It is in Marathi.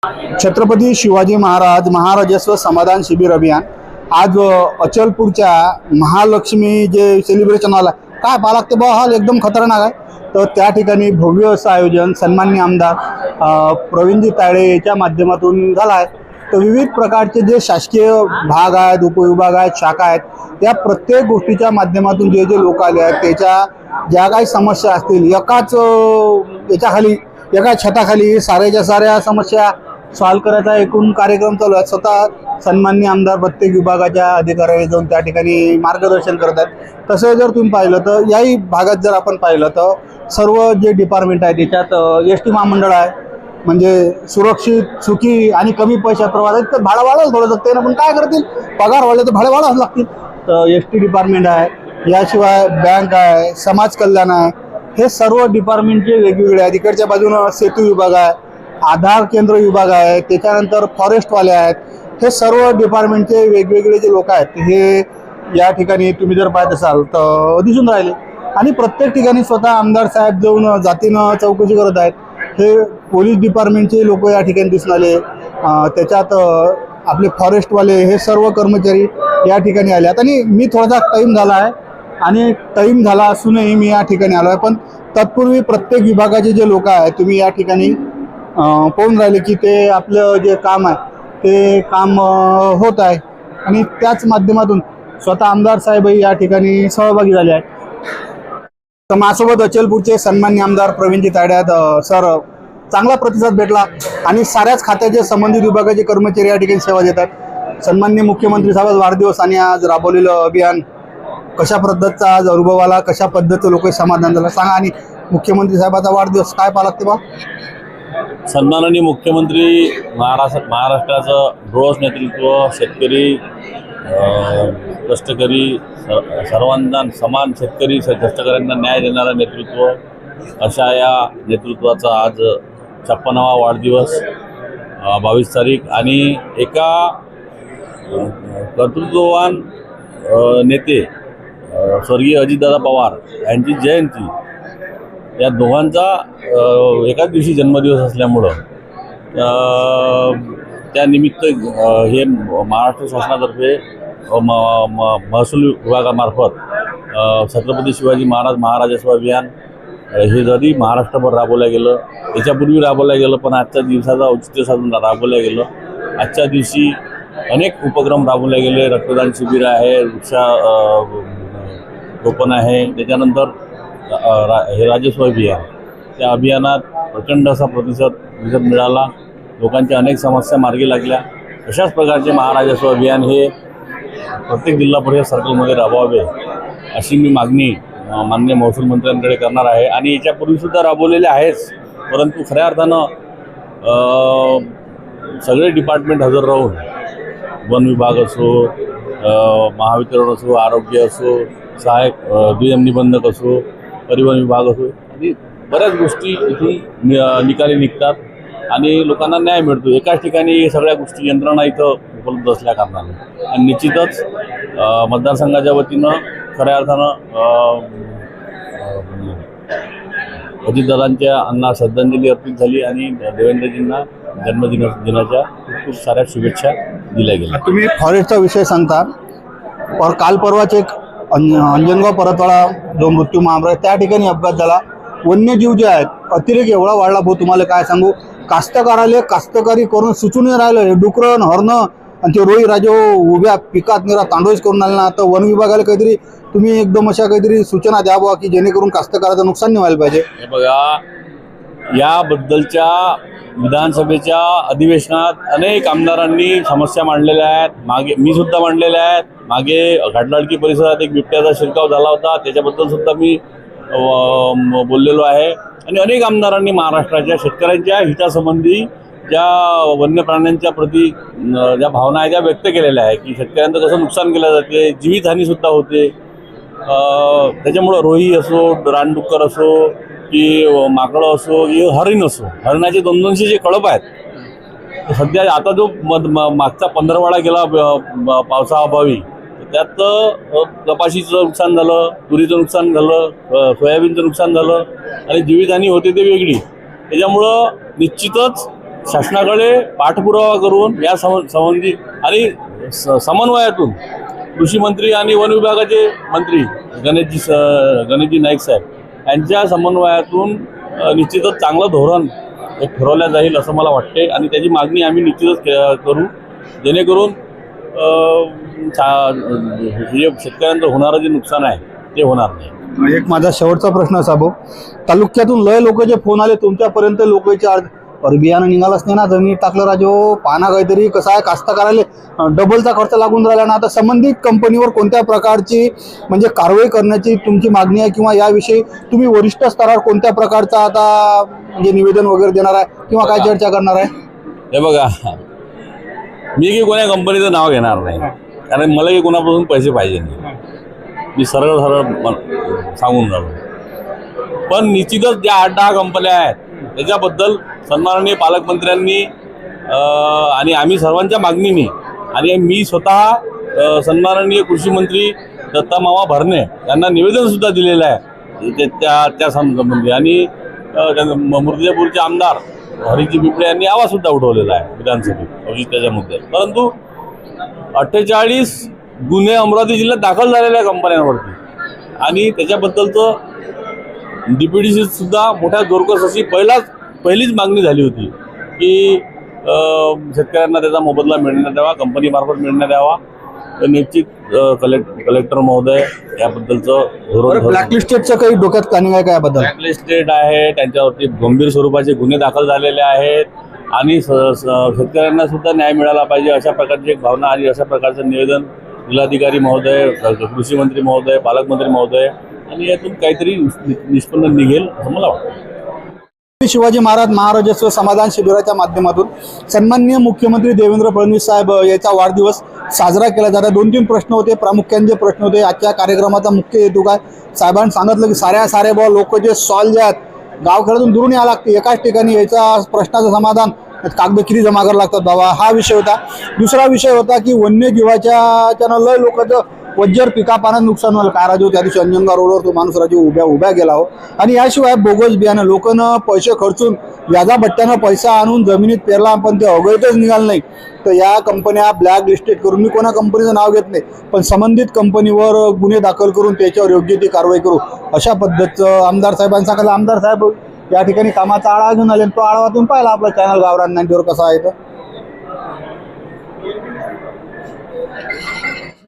छत्रपती शिवाजी महाराज महाराजस्व समाधान शिबिर अभियान आज अचलपूरच्या महालक्ष्मी जे सेलिब्रेशन आला काय पाहा लागते बा हाल एकदम खतरनाक आहे। तर त्या ठिकाणी भव्य असं आयोजन सन्माननीय आमदार प्रवीणजी तायडे यांच्या माध्यमातून झाला आहे। तर विविध प्रकारचे जे शासकीय भाग आहेत, उपविभाग आहेत, शाखा आहेत, त्या प्रत्येक गोष्टीच्या माध्यमातून जे जे लोक आले आहेत त्याच्या ज्या काही समस्या असतील एकाच याच्याखाली एका छताखाली साऱ्याच्या साऱ्या समस्या सॉल्व करायचा एकूण कार्यक्रम चालू आहे। स्वतः सन्माननीय आमदार प्रत्येक विभागाच्या अधिकाऱ्यांनी जाऊन त्या ठिकाणी मार्गदर्शन करत आहेत। तसं जर तुम्ही पाहिलं तर याही भागात जर आपण पाहिलं तर सर्व जे डिपार्टमेंट आहे त्याच्यात एस.टी. महामंडळ आहे, म्हणजे सुरक्षित सुखी आणि कमी पैशात प्रवास आहे। तर भाडं वाढवलं थोडं ते ना, पण काय करतील, पगार वाढले तर भाडे वाढावं लागतील। तर एस.टी. डिपार्टमेंट आहे, याशिवाय बँक आहे, समाज कल्याण आहे, हे सर्व डिपार्टमेंटचे वेगवेगळे आहेत। इकडच्या बाजूनं सेतू विभाग आहे, आधार केंद्र विभाग आहे, त्याच्यानंतर फॉरेस्टवाले आहेत, हे सर्व डिपार्टमेंटचे वेगवेगळे जे लोक आहेत हे या ठिकाणी तुम्ही जर पाहत असाल तर दिसून राहिले। आणि प्रत्येक ठिकाणी स्वतः आमदार साहेब जाऊन जातीनं चौकशी करत आहेत। हे पोलीस डिपार्टमेंटचे लोक या ठिकाणी दिसून आले, त्याच्यात आपले फॉरेस्टवाले हे सर्व कर्मचारी या ठिकाणी आले आहेत। आणि मी थोडासा टाईम झाला आहे आणि टाईम झाला असूनही मी या ठिकाणी आलो आहे, पण तत्पूर्वी प्रत्येक विभागाचे जे लोक आहेत तुम्ही या ठिकाणी पाहून राहिले की ते आपलं जे काम आहे ते काम होत आहे। आणि त्याच माध्यमातून स्वतः आमदार साहेबही या ठिकाणी सहभागी झाले आहेत। तर माझ्यासोबत अचलपूरचे सन्माननीय आमदार प्रवीणजी तायडे आहेत। सर, चांगला प्रतिसाद भेटला आणि साऱ्याच खात्याचे संबंधित विभागाचे कर्मचारी या ठिकाणी सेवा देतात। सन्माननीय मुख्यमंत्री साहेब वाढदिवस आणि आज राबवलेलं अभियान कशा पद्धतीचा आज अनुभव आला, कशा पद्धतीचं लोक समाधान झालं सांगा। आणि मुख्यमंत्री साहेबाचा वाढदिवस काय पाहा लागते बा? सन्माननीय मुख्यमंत्री महाराष्ट्राचं डोळस नेतृत्व, शेतकरी, कष्टकरी, सर्वांना समान शेतकरी कष्टकऱ्यांना न्याय देणारं नेतृत्व, अशा या नेतृत्वाचा आज 56वा वाढदिवस 22 तारीख। आणि एका कर्तृत्ववान नेते स्वर्गीय अजितदादा पवार यांची जयंती, या दोघांचा एकाच दिवशी जन्मदिवस असल्यामुळं त्यानिमित्त हे महाराष्ट्र शासनातर्फे महसूल विभागामार्फत छत्रपती शिवाजी महाराज महाराजस्व अभियान हे जरी महाराष्ट्रभर राबवलं गेलं, याच्यापूर्वी राबवलं गेलं, पण आजच्या दिवसाचं औचित्य साधून राबवलं गेलं। आजच्या दिवशी अनेक उपक्रम राबवले गेले, रक्तदान शिबिर आहे, वृक्षारोपण आहे, त्याच्यानंतर हे राजस्व अभियान, त्या अभियानात प्रचंड असा प्रतिसाद मिळाला, लोकांच्या अनेक समस्या मार्गी लागल्या। अशाच प्रकारचे महाराजस्व अभियान हे प्रत्येक जिल्हा परिषद सर्कलमध्ये राबवावे अशी मी मागणी माननीय महसूल मंत्र्यांकडे करणार आहे। आणि याच्यापूर्वीसुद्धा राबवलेले आहेच, परंतु खऱ्या अर्थानं सगळे डिपार्टमेंट हजर राहून, वन विभाग असो, महावितरण असो, आरोग्य असो, सहाय्यक दुय्यम निबंधक असो, परिवहन विभाग असो, आणि बऱ्याच गोष्टी इथून निकाली निघतात आणि लोकांना न्याय मिळतो। एकाच ठिकाणी सगळ्या गोष्टी यंत्रणा इथं उपलब्ध असल्या कारणाने आणि निश्चितच मतदारसंघाच्या वतीनं खऱ्या अर्थानं अजितदादांच्या अन्ना श्रद्धांजली अर्पित झाली आणि देवेंद्रजींना जन्मदिनाच्या खूप साऱ्या शुभेच्छा दिल्या गेल्या। तुम्ही फॉरेस्टचा विषय सांगता, और काल परवाच एक अंजनगाव परतवाडा जो मृत्यू महामार्ग त्या ठिकाणी अपघात झाला। वन्यजीव जे आहेत अतिरेक एवढा वाढला भाऊ, तुम्हाला काय सांगू, कास्तकाराले कास्तकारी करून सुचून राहिलं, हे डुकरं हरणं आणि ते रोई राजे उभ्या पिकात निरा तांडोस करून आले ना। तर वन विभागाला काहीतरी तुम्ही एकदम अशा काहीतरी सूचना द्या बुवा की जेणेकरून कास्तकाराचं नुकसान नाही व्हायला पाहिजे। हे बघा, याबद्दलच्या विधानसभेच्या अधिवेशनात अनेक आमदारांनी समस्या मांडलेल्या आहेत, मागे मी सुद्धा मांडलेल्या आहेत। मागे घाटलाडकी परिसरात एक बिबट्याचा शिरकाव झाला होता, त्याच्याबद्दल सुद्धा मी बोललेलो आहे। आणि अनेक आमदारांनी महाराष्ट्राच्या शेतकऱ्यांच्या हितासंबंधी ज्या वन्य प्राण्यांच्या प्रती ज्या भावना आहेत त्या व्यक्त केलेल्या आहे की शेतकऱ्यांचं कसं नुकसान केलं जाते, जीवितहानीसुद्धा होते। त्याच्यामुळं रोही असो, रानडुक्कर असो की माकडं असो की हरिण असो, हरिणाचे 200 जे कळप आहेत सध्या, आता जो मागचा 15वाडा गेला पावसाअभावी, त्यात कपाशीचं नुकसान झालं, तुरीचं नुकसान झालं, सोयाबीनचं नुकसान झालं आणि जीवितहानी होते ते वेगळी। त्याच्यामुळं निश्चितच शासनाकडे पाठपुरावा करून या संबंधी आणि समन्वयातून कृषी मंत्री आणि वन विभागाचे मंत्री गणेशजी नाईक साहेब यांच्या समन्वयातून निश्चितच चांगलं धोरण एक ठरवलं जाईल असं मला वाटते आणि त्याची मागणी आम्ही निश्चितच करू, जेणेकरून हे शेतकऱ्यांचं होणारं जे नुकसान आहे ते होणार नाही. एक माझा शेवटचा प्रश्न असा भाऊ, तालुक्यातून लय लोक जे फोन आले तुमच्यापर्यंत, लोकांचे बियाणं निघालंच नाही ना, जमिनीत टाकलं राजो पाना काहीतरी कसं आहे, कास्तकाराला डबलचा खर्च लागून राहिला ना. आता संबंधित कंपनीवर कोणत्या प्रकारची म्हणजे कारवाई करण्याची तुमची मागणी आहे किंवा याविषयी तुम्ही वरिष्ठ स्तरावर कोणत्या प्रकारचा आता म्हणजे निवेदन वगैरे देणार आहे किंवा काय चर्चा करणार आहे? हे बघा, मी की कोणा कंपनीचं नाव घेणार नाही, कारण मला की कोणापासून पैसे पाहिजे नाही. मी सरळ सांगून राहिलो. पण निश्चितच ज्या 8-10 कंपन्या आहेत त्याच्याबद्दल सन्माननीय पालकमंत्र्यांनी आणि आम्ही सर्वांच्या मागणीने आणि मी स्वतः सन्माननीय कृषी मंत्री दत्ता मामा भरणे यांना निवेदनसुद्धा दिलेलं आहे त्या संबंधी. आणि मूर्तिजापूरचे आमदार हरिजी पिपळे यांनी आवाजसुद्धा उठवलेला आहे विधानसभेत त्याच्या मुद्द्यात. परंतु 48 गुन्हे अमरावती जिल्ह्यात दाखल झालेल्या कंपन्यांवरती आणि त्याच्याबद्दलचं DPDC सुद्धा मोठ्या जोरकस अशी पहिलीच मागणी झाली होती की शेतकऱ्यांना त्याचा मोबदला मिळण्यात यावा, कंपनीमार्फत मिळण्यात यावा. निश्चित कलेक्टर महोदय याबद्दलचं धोरण. ब्लॅकलिस्टेडचं काही डोक्यात प्लॅनिंग आहे का याबद्दल? ब्लॅकलिस्टेड आहे, त्यांच्यावरती गंभीर स्वरूपाचे गुन्हे दाखल झालेले आहेत आणि शेतकऱ्यांना सुद्धा न्याय मिळाला पाहिजे अशा प्रकारची एक भावना आणि अशा प्रकारचं निवेदन जिल्हाधिकारी महोदय, कृषी मंत्री महोदय, पालकमंत्री महोदय आणि यातून काहीतरी निष्पन्न निघेल असं मला वाटतं. शिवाजी महाराज महाराजस्व समाधान शिबिराच्या माध्यमातून सन्माननीय मुख्यमंत्री देवेंद्र फडणवीस साहेब याचा वाढदिवस साजरा केला जात आहे. 2-3 प्रश्न होते, प्रामुख्याने जे प्रश्न होते आजच्या कार्यक्रमाचा मुख्य हेतू काय, साहेबांनी सांगितलं की सारे बुवा लोक जे सॉल्व जे आहेत गावखेड्यातून दुरून यावं लागते, एकाच ठिकाणी याचा प्रश्नाचं समाधान कागदोपत्री जमा करावं लागतात बाबा, हा विषय होता. दुसरा विषय होता की वन्यजीवाच्या लय लोकांचं वज्जर पिकापानं नुकसान व्हायला काय राजू, त्या दिवशी अंजनगाव रोडवर तो माणूस राजू उभ्या गेला हो. आणि याशिवाय बोगस बियाणं लोकांना पैसे खर्चून व्याजा बट्ट्यानं पैसा आणून जमिनीत पेरला पण ते अवैधच निघालं नाही. तर या कंपन्या ब्लॅक लिस्टेड करून, मी कोणा कंपनीचं नाव घेत नाही, पण संबंधित कंपनीवर गुन्हे दाखल करून त्याच्यावर योग्य ती कारवाई करू अशा पद्धतीचं आमदार साहेबांनी सांगितलं. आमदार साहेब या ठिकाणी कामाचा आढावा घेऊन आले, तो आढावा तुम्ही पाहिला आपला चॅनल गावरान 90 वर कसा आहे तर